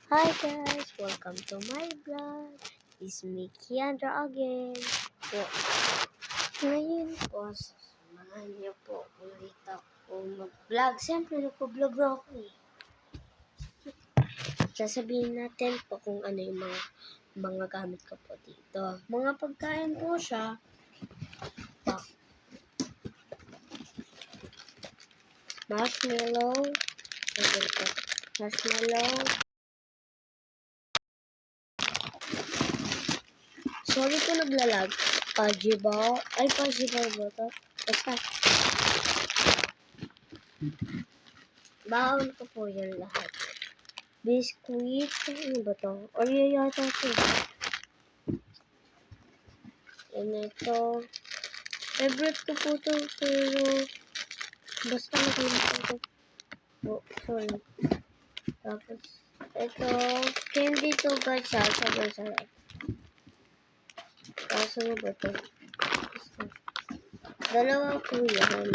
Hi guys! Welcome to my vlog. It's me, Kiandra again. So, ngayon po, samahan niyo po ulit ako mag-vlog. Siyempre, nagpo-vlog na ako eh. Sasabihin natin po kung ano yung mga gamit ko po dito. Mga pagkain po siya. Marshmallow. Marshmallow. Sorry po naglalag. Pajibaw. Ay, pajibaw ba ito? Basta. Bawal ko po yan lahat. Biscuit. Ano ba ito? Oreo yata ito. Yan ito. Favorite ko po ito. Pero basta nakalimutan ko po. Sorry. Tapos ito. Candy to guys. Sobrang sarap. Tapos ano ba ito? Dalawa po yan.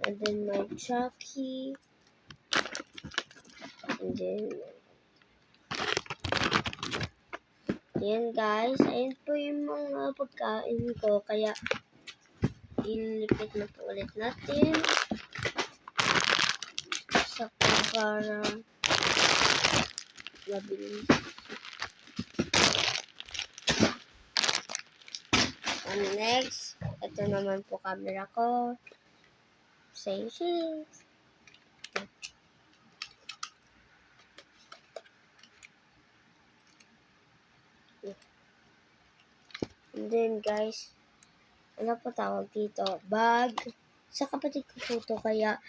And then my Chucky. And then yan guys. Ayun po yung mga pagkain ko. Kaya ilipit na po ulit natin. Saka para mabilis. And next, ito naman po camera ko. Say cheese. And then guys, ano po tawag dito? Bag. Sa kapatid ko po ito, kaya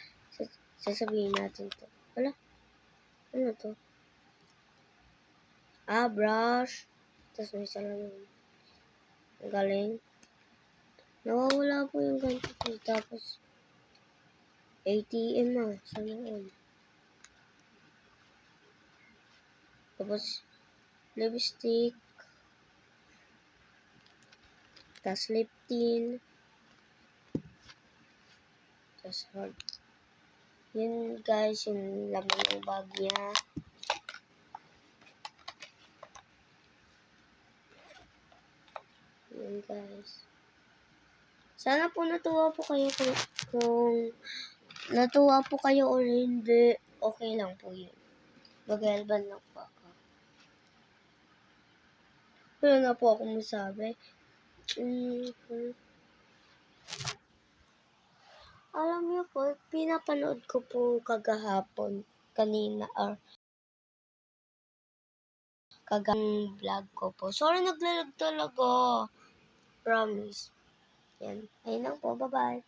sasabihin natin to. Wala. Ano to? Brush. Tapos may salamin. Ang galing. Nawawala po yung ganito po. Tapos, ATM na. Sana all. Tapos, lipstick. Tapos, lip tint. Tapos, hard. Yun guys, yung laman ng bag niya. Yun guys. Sana po natuwa po kayo kung natuwa po kayo o hindi. Okay lang po yun. Mag-elban lang po ako. Wala na po akong masabi. Alam niyo po, pinapanood ko po kagahapon, kanina, or kagang vlog ko po. Sorry, naglalag talaga. Promise. Yan. Ayun lang po. Bye-bye.